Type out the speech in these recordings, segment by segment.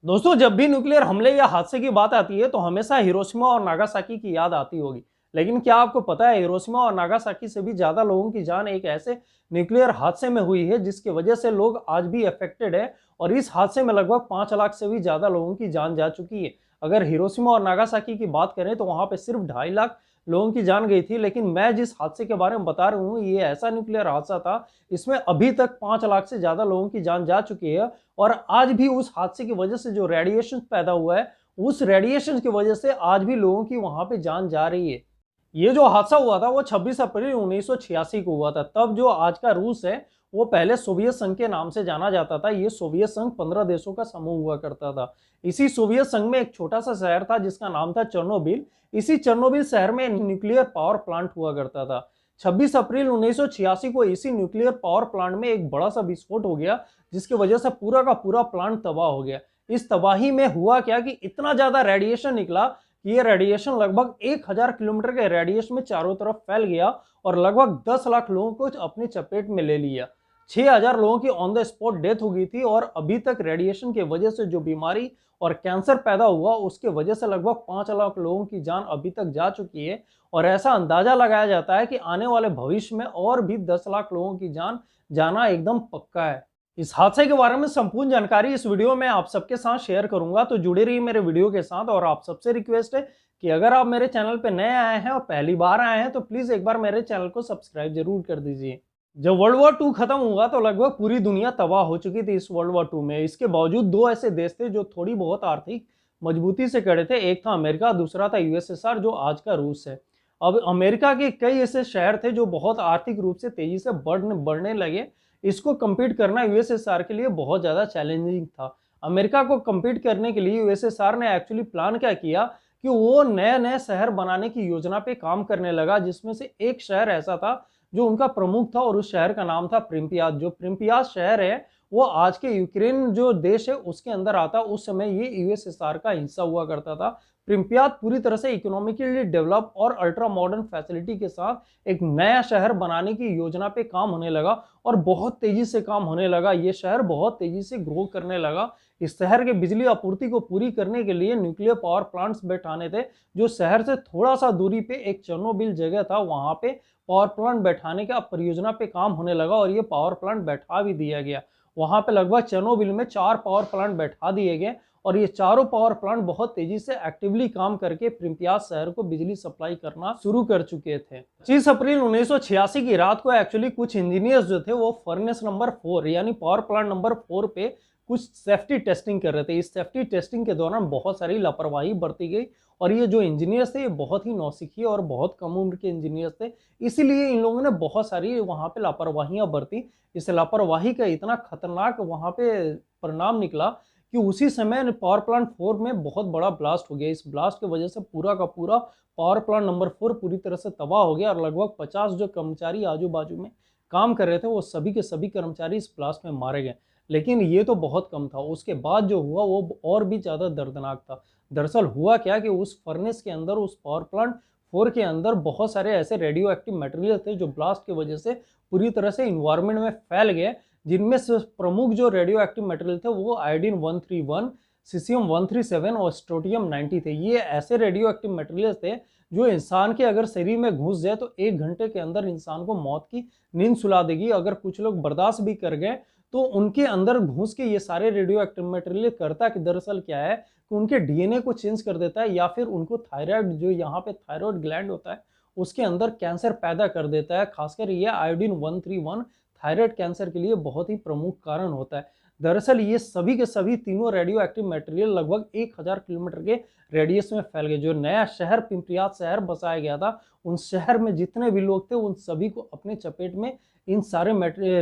दोस्तों, जब भी न्यूक्लियर हमले या हादसे की बात आती है तो हमेशा हिरोशिमा और नागासाकी की याद आती होगी। लेकिन क्या आपको पता है, हिरोशिमा और नागासाकी से भी ज्यादा लोगों की जान एक ऐसे न्यूक्लियर हादसे में हुई है जिसकी वजह से लोग आज भी अफेक्टेड है। और इस हादसे में लगभग 5 लाख से भी ज्यादा लोगों की जान जा चुकी है। अगर हिरोशिमा और नागासाकी की बात करें तो वहां पे सिर्फ 2.5 लाख लोगों की जान गई थी। लेकिन मैं जिस हादसे के बारे में बता रहा हूँ, ये ऐसा न्यूक्लियर हादसा था, इसमें अभी तक 5 लाख से ज्यादा लोगों की जान जा चुकी है। और आज भी उस हादसे की वजह से जो रेडिएशन पैदा हुआ है, उस रेडिएशन की वजह से आज भी लोगों की वहां पे जान जा रही है। ये जो हादसा हुआ था वो 26 अप्रैल 1986 को हुआ था। तब जो आज का रूस है, वो पहले सोवियत संघ के नाम से जाना जाता था। ये सोवियत संघ 15 देशों का समूह हुआ करता था। इसी सोवियत संघ में एक छोटा सा शहर था जिसका नाम था चेर्नोबिल। इसी चेर्नोबिल शहर में न्यूक्लियर पावर प्लांट हुआ करता था। 26 अप्रैल 1986 को इसी न्यूक्लियर पावर प्लांट में एक बड़ा सा विस्फोट हो गया, जिसकी वजह से पूरा का पूरा प्लांट तबाह हो गया। इस तबाही में हुआ क्या कि इतना ज्यादा रेडिएशन निकला कि ये रेडिएशन लगभग 1000 किलोमीटर के रेडियस में चारों तरफ फैल गया और लगभग 10 लाख लोगों को अपनी चपेट में ले लिया। 6000 लोगों की ऑन द स्पॉट डेथ हो गई थी। और अभी तक रेडिएशन की वजह से जो बीमारी और कैंसर पैदा हुआ, उसके वजह से लगभग 5 लाख लोगों की जान अभी तक जा चुकी है। और ऐसा अंदाजा लगाया जाता है कि आने वाले भविष्य में और भी 10 लाख लोगों की जान जाना एकदम पक्का है। इस हादसे के बारे में संपूर्ण जानकारी इस वीडियो में आप सबके साथ शेयर करूंगा, तो जुड़े रहिए मेरे वीडियो के साथ। और आप सबसे रिक्वेस्ट है कि अगर आप मेरे चैनल पे नए आए हैं और पहली बार आए हैं तो प्लीज एक बार मेरे चैनल को सब्सक्राइब जरूर कर दीजिए। जब वर्ल्ड वॉर 2 खत्म हुआ तो लगभग पूरी दुनिया तबाह हो चुकी थी इस वर्ल्ड वॉर 2 में। इसके बावजूद दो ऐसे देश थे जो थोड़ी बहुत आर्थिक मजबूती से खड़े थे। एक था अमेरिका, दूसरा था यूएसएसआर जो आज का रूस है। अब अमेरिका के कई ऐसे शहर थे जो बहुत आर्थिक रूप से तेजी से बढ़ने लगे। इसको compete करना यूएसएसआर के लिए बहुत ज़्यादा चैलेंजिंग था। अमेरिका को compete करने के लिए यूएसएसआर ने एक्चुअली प्लान क्या किया कि वो नए नए शहर बनाने की योजना पे काम करने लगा, जिसमें से एक शहर ऐसा था जो उनका प्रमुख था और उस शहर का नाम था प्रिंपियात। जो प्रिंपियात शहर है वो आज के यूक्रेन जो देश है उसके अंदर आता। उस समय ये यूएसएसआर का हिस्सा हुआ करता था। प्रिंपियात पूरी तरह से इकोनॉमिकली डेवलप और अल्ट्रा मॉडर्न फैसिलिटी के साथ एक नया शहर बनाने की योजना पे काम होने लगा और बहुत तेजी से काम होने लगा। ये शहर बहुत तेजी से ग्रो करने लगा। इस शहर के बिजली आपूर्ति को पूरी करने के लिए न्यूक्लियर पावर प्लांट्स बैठाने थे। जो शहर से थोड़ा सा दूरी पे एक चेर्नोबिल जगह था, वहां पे पावर प्लांट बैठाने का परियोजना पे काम होने लगा और ये पावर प्लांट बैठा भी दिया गया। वहां पे लगभग चेर्नोबिल में 4 पावर प्लांट बैठा दिए गए और ये चारों पावर प्लांट बहुत तेजी से एक्टिवली काम करके प्रिंपियात शहर को बिजली सप्लाई करना शुरू कर चुके थे। 25 अप्रैल 1986 की रात को एक्चुअली कुछ इंजीनियर्स जो थे वो फर्नेस नंबर 4 यानी पावर प्लांट नंबर 4 पे कुछ सेफ्टी टेस्टिंग कर रहे थे। इस सेफ्टी टेस्टिंग के दौरान बहुत सारी लापरवाही बरती गई और ये जो इंजीनियर्स थे ये बहुत ही नौसिखिए और बहुत कम उम्र के इंजीनियर्स थे, इसीलिए इन लोगों ने बहुत सारी वहां पे लापरवाहियां बरती। इस लापरवाही का इतना खतरनाक वहां पे परिणाम निकला कि उसी समय पावर प्लांट 4 में बहुत बड़ा ब्लास्ट हो गया। इस ब्लास्ट की वजह से पूरा का पूरा पावर प्लांट नंबर 4 पूरी तरह से तबाह हो गया और लगभग 50 जो कर्मचारी आजू बाजू में काम कर रहे थे वो सभी के सभी कर्मचारी इस ब्लास्ट में मारे गए। लेकिन ये तो बहुत कम था, उसके बाद जो हुआ वो और भी ज्यादा दर्दनाक था। दरअसल हुआ क्या कि उस फर्नेस के अंदर, उस पावर प्लांट 4 के अंदर बहुत सारे ऐसे रेडियो एक्टिव मटेरियल थे जो ब्लास्ट की वजह से पूरी तरह से इन्वायरमेंट में फैल गए। जिनमें से प्रमुख जो रेडियो एक्टिव मटेरियल थे वो आयोडीन 131, सीसियम 137 और स्ट्रोटियम 90 थे। ये ऐसे रेडियो एक्टिव मटेरियल थे जो इंसान के अगर शरीर में घुस जाए तो 1 घंटे के अंदर इंसान को मौत की नींद सुला देगी। अगर कुछ लोग बर्दाश्त भी कर गए तो उनके अंदर घुस के ये सारे रेडियो एक्टिव मटेरियल करता कि दरअसल क्या है कि उनके डीएनए को चेंज कर देता है या फिर उनको थायराइड, जो यहाँ पे थायराइड ग्लैंड होता है, उसके अंदर कैंसर पैदा कर देता है। खासकर ये आयोडीन 131 थायराइड कैंसर के लिए बहुत ही प्रमुख कारण होता है। दरअसल ये सभी के सभी तीनों रेडियो एक्टिव मटेरियल लगभग 1000 किलोमीटर के रेडियस में फैल गए। जो नया शहर पिंपरियात शहर बसाया गया था, उन शहर में जितने भी लोग थे उन सभी को अपने चपेट में इन सारे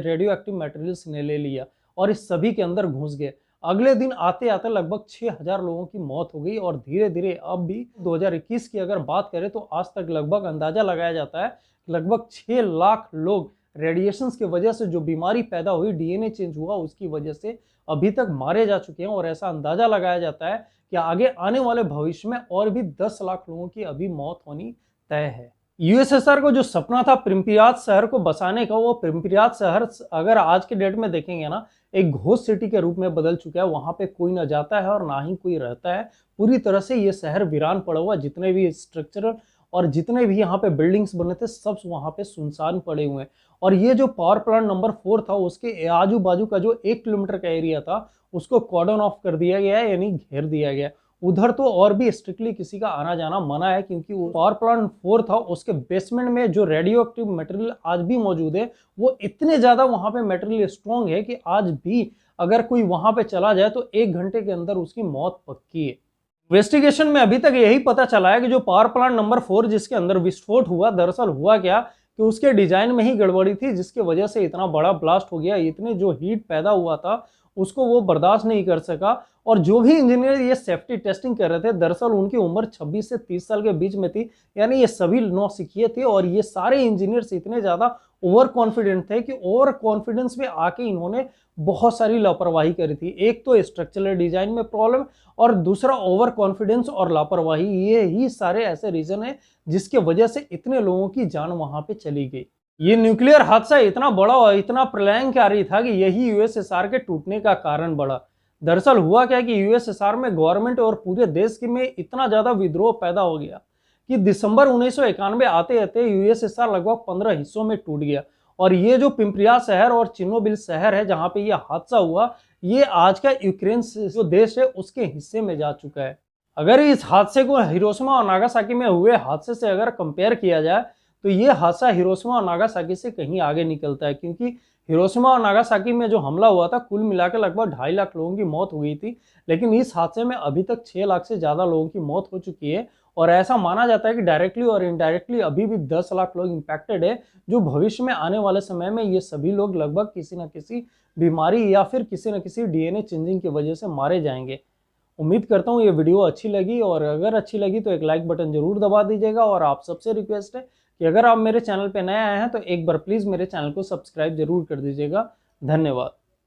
रेडियो एक्टिव मटेरियल्स ने ले लिया और इस सभी के अंदर घुस गए। अगले दिन आते आते लगभग 6000 लोगों की मौत हो गई और धीरे धीरे अब भी 2021 की अगर बात करें तो आज तक लगभग अंदाजा लगाया जाता है लगभग 6 लाख लोग रेडिएशंस की वजह से जो बीमारी पैदा हुई, डीएनए चेंज हुआ, उसकी वजह से अभी तक मारे जा चुके हैं। और ऐसा अंदाजा लगाया जाता है कि आगे आने वाले भविष्य में और भी 10 लाख लोगों की अभी मौत होनी तय है। यूएसएसआर को जो सपना था प्रिंपियात शहर को बसाने का, वो प्रिंपियात शहर अगर आज के डेट में देखेंगे ना, एक घोस्ट सिटी के रूप में बदल चुका है। वहां पे कोई ना जाता है और ना ही कोई रहता है। पूरी तरह से ये शहर वीरान पड़ा हुआ, जितने भी स्ट्रक्चरल और जितने भी यहाँ पे बिल्डिंग्स बने थे सब वहां पे सुनसान पड़े हुए हैं। और ये जो पावर प्लांट नंबर 4 था उसके आजू बाजू का जो 1 किलोमीटर का एरिया था उसको कॉर्डन ऑफ कर दिया गया है, यानी घेर दिया गया। उधर तो और भी स्ट्रिक्टली किसी का आना जाना मना है, क्योंकि वो पावर प्लांट 4 था उसके बेसमेंट में जो रेडियो एक्टिव मटेरियल आज भी मौजूद है वो इतने ज्यादा वहां पे मटेरियल स्ट्रॉन्ग है कि आज भी अगर कोई वहां पे चला जाए तो 1 घंटे के अंदर उसकी मौत पक्की है। इन्वेस्टिगेशन में अभी तक यही पता चला है कि जो पावर प्लांट नंबर 4 जिसके अंदर विस्फोट हुआ, दरअसल हुआ क्या कि उसके डिजाइन में ही गड़बड़ी थी, जिसकी वजह से इतना बड़ा ब्लास्ट हो गया। इतने जो हीट पैदा हुआ था उसको वो बर्दाश्त नहीं कर सका। और जो भी इंजीनियर ये सेफ्टी टेस्टिंग कर रहे थे दरअसल उनकी उम्र 26 से 30 साल के बीच में थी, यानी ये सभी नौसिखिए थे। और ये सारे इंजीनियर्स इतने ज्यादा ओवर कॉन्फिडेंट थे कि ओवर कॉन्फिडेंस में आके इन्होंने बहुत सारी लापरवाही करी थी। एक तो स्ट्रक्चरल डिजाइन में प्रॉब्लम और दूसरा ओवर कॉन्फिडेंस और लापरवाही। ये ही सारे ऐसे रीजन है जिसके वजह से इतने लोगों की जान वहां पे चली गई। ये न्यूक्लियर हादसा इतना बड़ा और इतना प्रलयंकारी था कि यही यूएसएसआर के टूटने का कारण बड़ा। दरअसल हुआ क्या कि यूएसएसआर में गवर्नमेंट और पूरे देश में इतना ज्यादा विद्रोह पैदा हो गया कि दिसंबर 1991 आते आते यूएसएसआर लगभग 15 हिस्सों में टूट गया। और ये जो पिंपरिया शहर और चिर्नोबिल शहर है जहां पे ये हादसा हुआ, ये आज का यूक्रेन जो देश है उसके हिस्से में जा चुका है। अगर इस हादसे को हिरोशिमा और नागासाकी में हुए हादसे से अगर कंपेयर किया जाए तो ये हादसा हिरोशिमा और नागासाकी से कहीं आगे निकलता है, क्योंकि हिरोशिमा और नागासाकी में जो हमला हुआ था कुल मिलाकर लगभग 2.5 लाख लोगों की मौत हो गई थी, लेकिन इस हादसे में अभी तक 6 लाख से ज्यादा लोगों की मौत हो चुकी है। और ऐसा माना जाता है कि डायरेक्टली और इनडायरेक्टली अभी भी 10 लाख लोग इंपैक्टेड है, जो भविष्य में आने वाले समय में ये सभी लोग लगभग किसी न किसी बीमारी या फिर किसी न किसी डीएनए चेंजिंग की वजह से मारे जाएंगे। उम्मीद करता हूँ ये वीडियो अच्छी लगी, और अगर अच्छी लगी तो एक लाइक बटन जरूर दबा दीजिएगा। और आप सबसे रिक्वेस्ट है कि अगर आप मेरे चैनल पे नए आए हैं तो एक बार प्लीज़ मेरे चैनल को सब्सक्राइब जरूर कर दीजिएगा। धन्यवाद।